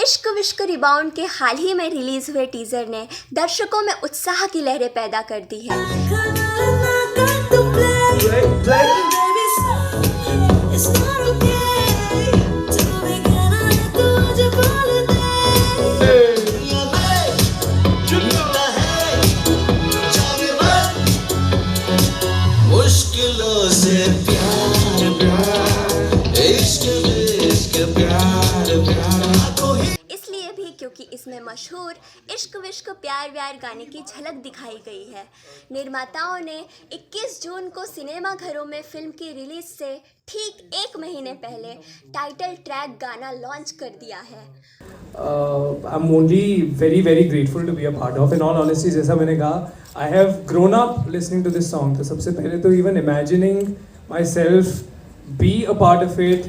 इश्क विश्क रिबाउंड के हाल ही में रिलीज हुए टीजर ने दर्शकों में उत्साह की लहरें पैदा कर दी है। मुश्किलों से इसलिए भी क्योंकि इसमें मशहूर इश्क विश्क प्यार व्यार गाने की झलक दिखाई गई है। निर्माताओं ने 21 जून को सिनेमा घरों में फिल्म की रिलीज से ठीक एक महीने पहले टाइटल ट्रैक गाना लॉन्च कर दिया है। I'm only very grateful to be a part of. In all honesty, जैसा मैंने कहा, I have grown up listening to this song. तो सबसे पहले तो even imagining myself be a part of it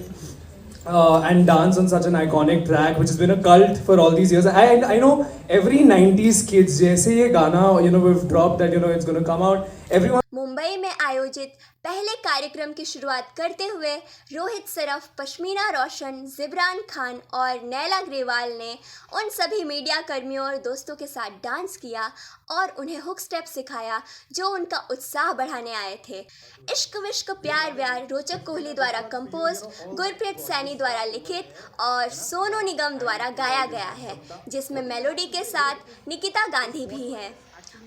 and dance on such an iconic track, which has been a cult for all these years. I know every 90s kids, जैसे ये गाना we've dropped that it's going to come out, everyone. Mumbai में आयोजित पहले कार्यक्रम की शुरुआत करते हुए रोहित सरफ, पश्मीना रोशन, जिब्रान खान और नैला ग्रेवाल ने उन सभी मीडिया कर्मियों और दोस्तों के साथ डांस किया और उन्हें हुक स्टेप सिखाया जो उनका उत्साह बढ़ाने आए थे। इश्क विश्क प्यार व्यार रोचक कोहली द्वारा कंपोज, गुरप्रीत सैनी द्वारा लिखित और सोनू निगम द्वारा गाया गया है, जिसमें मेलोडी के साथ निकिता गांधी भी हैं।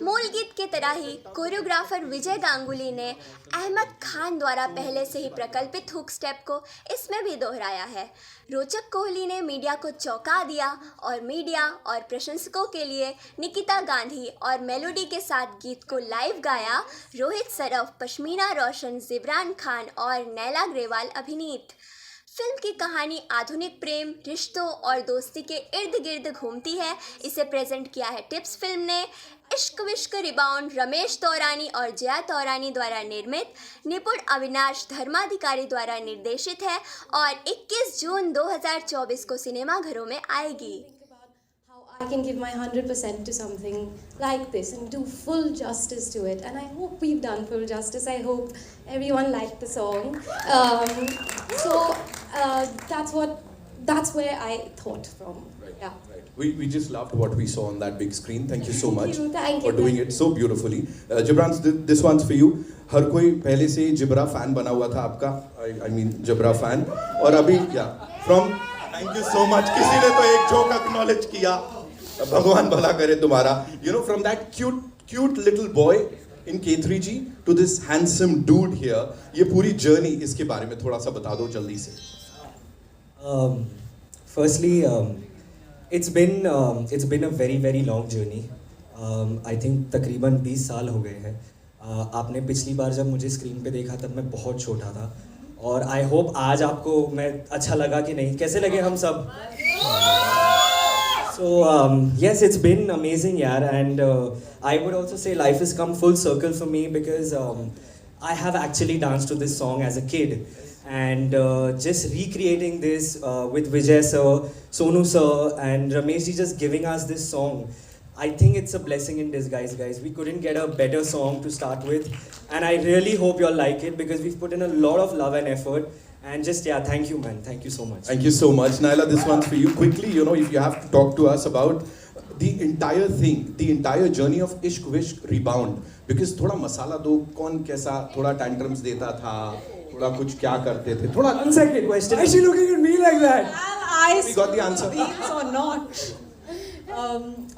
मूल गीत की तरह ही कोरियोग्राफर विजय गांगुली ने अहमद खान द्वारा पहले से ही प्रकल्पित हुक स्टेप को इसमें भी दोहराया है। रोचक कोहली ने मीडिया को चौंका दिया और मीडिया और प्रशंसकों के लिए निकिता गांधी और मेलोडी के साथ गीत को लाइव गाया रोहित सरफ, पश्मीना रोशन, जिब्रान खान और नैला ग्रेवाल अभिनीत। फिल्म की कहानी आधुनिक प्रेम, रिश्तों और दोस्ती के इर्द गिर्द घूमती है। इसे प्रेजेंट किया है टिप्स फिल्म ने। इश्क विश्क रिबाउंड रमेश तौरानी और जया तौरानी द्वारा निर्मित, निपुण अविनाश धर्माधिकारी द्वारा निर्देशित है और 21 जून 2024 को सिनेमा घरों में आएगी। I can give my 100% to something like this and do full justice to it, and I hope we've done full justice. I hope everyone liked the song. That's where I thought from. Right. Yeah. Right. We just loved what we saw on that big screen. Thank you so much Thank for you. doing it so beautifully. Jibran, this one's for you. हर कोई पहले से ही zebra fan बना हुआ था आपका. I mean zebra fan. और अभी from thank you so much. किसी ने तो एक जोक acknowledge किया. भगवान भला करे तुम्हारा. From that cute little boy in K3G to this handsome dude here. ये पूरी journey इसके बारे में थोड़ा सा बता दो जल्दी से. Firstly, it's been a very long journey. I think तकरीबन 20 साल हो गए हैं. आपने पिछली बार जब मुझे स्क्रीन पे देखा तब मैं बहुत छोटा था और I hope आज आपको मैं अच्छा लगा कि नहीं. कैसे लगे हम सब? So yes, it's been amazing, yaar, and I would also say life has come full circle for me because I have actually danced to this song as a kid, and just recreating this with Vijay sir, Sonu sir, and Ramesh ji just giving us this song. I think it's a blessing in disguise, guys. We couldn't get a better song to start with, and I really hope you all like it because we've put in a lot of love and effort. And just thank you, man. Thank you so much. Thank you so much, Naila. This one's for you. Quickly, if you have to talk to us about the entire thing, the entire journey of Ishq Vishk Rebound. Because थोड़ा मसाला दो, कौन कैसा थोड़ा tantrums देता था, थोड़ा कुछ क्या करते थे, थोड़ा. One second question. Why is she looking at me like that? We got the answer. Beans or not?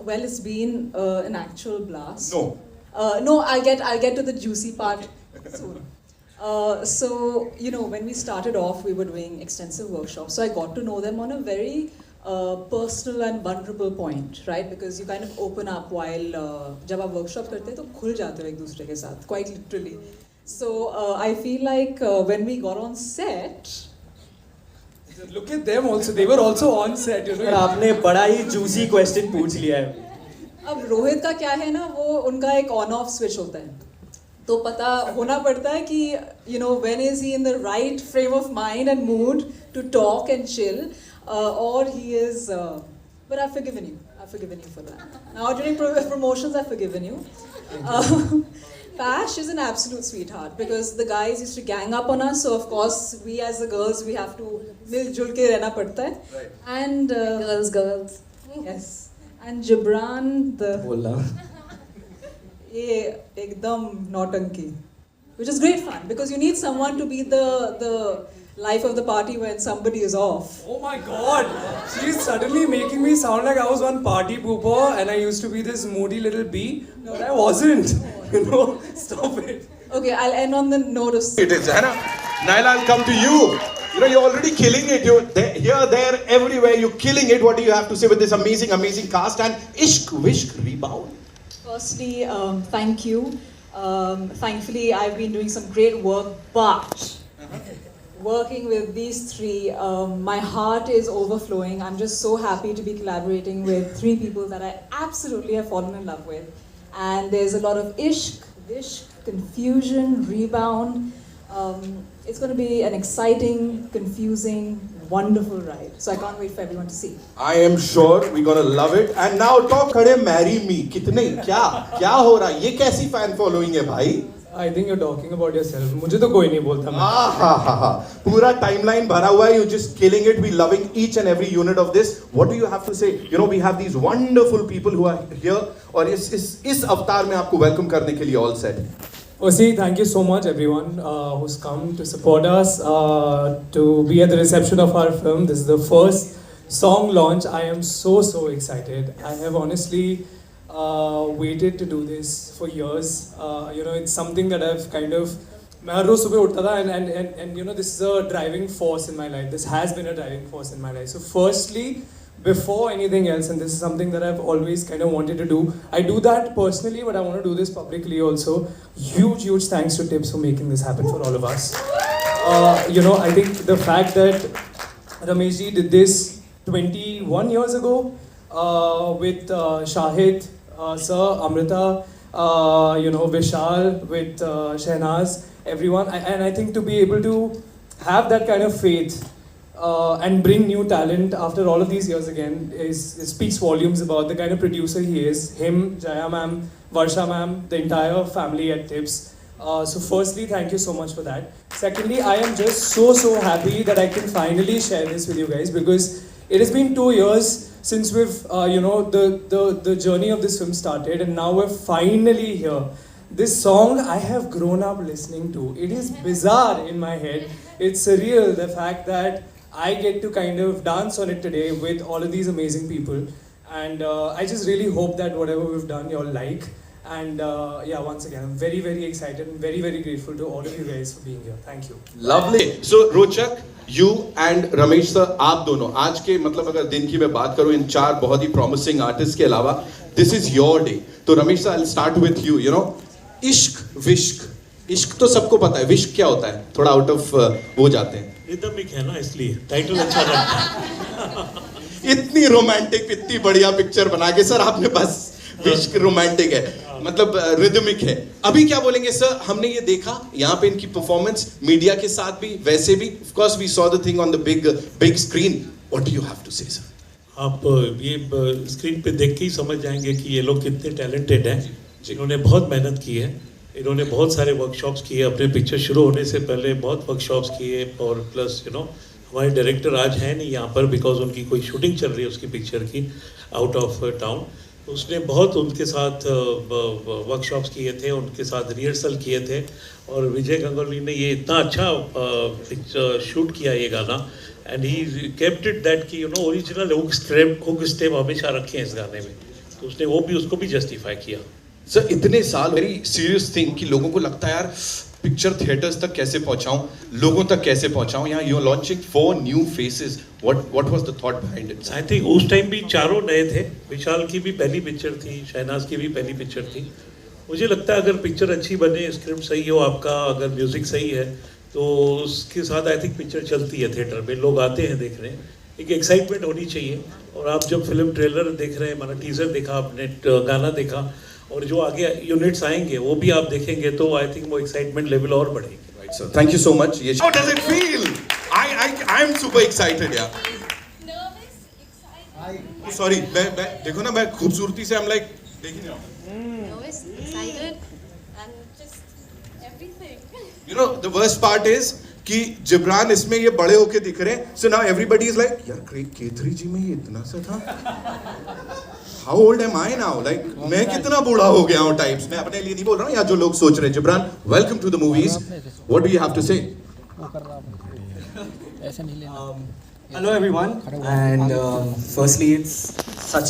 Well, it's been an actual blast. No. No, I'll get to the juicy part soon. So, when we started off, we were doing extensive workshops. So I got to know them on a very personal and vulnerable point, right? Because you kind of open up while जब आप workshop करते हैं तो खुल जाते हो एक दूसरे के साथ, quite literally. So I feel like when we got on set. Look at them also. They were also on set. आपने बड़ा ही juicy question पूछ लिया है. अब रोहित का क्या है ना, वो उनका एक ऑन ऑफ स्विच होता है, तो पता होना पड़ता है कि when is he in the right frame of mind and mood to talk and chill, or he is but I've forgiven you. I've forgiven you for that. Now during promotions, I've forgiven you. Pash is an absolute sweetheart because the guys used to gang up on us. So of course, we as the girls, we have to mil jul ke rehna padta hai. Right. And girls. Yes. And Gibran, the बोला ये एकदम nautanki, which is great fun because you need someone to be the life of the party when somebody is off. Oh my god! She's suddenly making me sound like I was one party pooper and I used to be this moody little bee. No, but I wasn't. You know, stop it. Okay, I'll end on the note of. It is, है ना? Naila, I'll come to you. You know, you're already killing it. You're there, here, there, everywhere. You're killing it. What do you have to say with this amazing, amazing cast and Ishq Wishk Rebound? Firstly, thank you. Thankfully, I've been doing some great work, but working with these three, my heart is overflowing. I'm just so happy to be collaborating with three people that I absolutely have fallen in love with. And there's a lot of ishq, wishk, confusion, rebound. It's going to be an exciting, confusing, wonderful ride. So I can't wait for everyone to see. I am sure we're gonna love it. And now talk खड़े marry me. कितने क्या हो रहा है? ये कैसी fan following है भाई? I think you're talking about yourself. मुझे तो कोई नहीं बोलता मैं. पूरा timeline भरा हुआ है. You're just killing it. We're loving each and every unit of this. What do you have to say? You know, we have these wonderful people who are here. और इस अवतार में आपको welcome करने के लिए all set. Firstly, thank you so much everyone who's come to support us, to be at the reception of our film. This is the first song launch. I am so excited. I have honestly waited to do this for years. You know, it's something that I've kind of... मैं हर रोज सुबह उठता था and you know, this is a driving force in my life. This has been a driving force in my life. So firstly, before anything else, and this is something that I've always kind of wanted to do. I do that personally, but I want to do this publicly also. Huge thanks to Tips for making this happen for all of us. You know, I think the fact that Rameshji did this 21 years ago with Shahid, Sir, Amrita, you know, Vishal, with Shehnaz, everyone. And I think to be able to have that kind of faith and bring new talent after all of these years again speaks volumes about the kind of producer he is. Him, Jaya ma'am, Varsha ma'am, the entire family at Tips. So firstly, thank you so much for that. Secondly, I am just so happy that I can finally share this with you guys because it has been 2 years since we've, you know, the journey of this film started and now we're finally here. This song I have grown up listening to. It is bizarre in my head. It's surreal, the fact that I get to kind of dance on it today with all of these amazing people. And I just really hope that whatever we've done, you all like. And yeah, once again, I'm very excited and very grateful to all of you guys for being here. Thank you. Lovely. So, Rochak, you and Ramesh sir, आप दोनों आज के मतलब अगर दिन की मैं बात करूं इन चार बहुत ही promising artists के अलावा, this is your day. तो Ramesh sir, I'll start with you. You know, इश्क विश्क, इश्क तो सबको पता है. विश्क क्या होता है? थोड़ा out of वो जाते हैं. रिदमिक है ना इसलिए टाइटल अच्छा लगता है. इतनी रोमांटिक इतनी बढ़िया पिक्चर बना के सर आपने बस विश्क रोमांटिक है मतलब रिदमिक है. अभी क्या बोलेंगे सर? हमने ये देखा यहाँ पे इनकी परफॉर्मेंस मीडिया के साथ भी वैसे भी of course we saw the thing on the big screen. What do you have to say sir? आप ये स्क्रीन पे देख के ही समझ जाएंगे कि ये लोग कितने टैलेंटेड हैं. इन्होंने बहुत मेहनत की है. इन्होंने बहुत सारे वर्कशॉप्स किए अपने पिक्चर शुरू होने से पहले. बहुत वर्कशॉप्स किए और प्लस यू नो हमारे डायरेक्टर आज हैं नहीं यहाँ पर बिकॉज उनकी कोई शूटिंग चल रही है उसकी पिक्चर की आउट ऑफ टाउन. उसने बहुत उनके साथ वर्कशॉप्स किए थे, उनके साथ रिहर्सल किए थे और विजय गंगोली ने ये इतना अच्छा शूट किया ये गाना and he kept it that कि you know original hook step हमेशा रखे हैं इस गाने में. तो उसने वो भी उसको भी जस्टिफाई किया. सर इतने साल वेरी सीरियस थिंग कि लोगों को लगता है यार पिक्चर थिएटर्स तक कैसे पहुंचाऊं, लोगों तक कैसे पहुंचाऊं. यहाँ you are launching 4 new faces. What was the thought behind it? I think उस टाइम भी चारों नए थे. विशाल की भी पहली पिक्चर थी, शहनाज की भी पहली पिक्चर थी. मुझे लगता है अगर पिक्चर अच्छी बने, स्क्रिप्ट सही हो आपका, अगर म्यूजिक सही है तो उसके साथ आई थिंक पिक्चर चलती है थिएटर में. लोग आते हैं देखने. एक एक्साइटमेंट होनी चाहिए. और आप जब फिल्म ट्रेलर देख रहे हैं, माना टीजर देखा आपने, गाना देखा और जो आगे यूनिट्स आएंगे वो भी आप देखेंगे तो आई थिंक वो एक्साइटमेंट लेवल और बढ़ेगी. Right sir, thank you so much. How does it feel? I am super excited, yeah. Nervous, excited. Sorry मैं देखो ना, मैं खूबसूरती से I'm like देख ही नहीं रहा। Always excited and just everything. You know the worst part is कि जिब्रान इसमें ये बड़े होके दिख रहे हैं, so now everybody is like यार K3G में ये इतना सा था, how old am I now, like मैं कितना बूढ़ा हो गया हूँ टाइप्स। मैं अपने लिए नहीं बोल रहा हूँ या जो लोग सोच रहे हैं। Jibran, welcome to the movies, what do you have to say? Hello everyone, and firstly it's such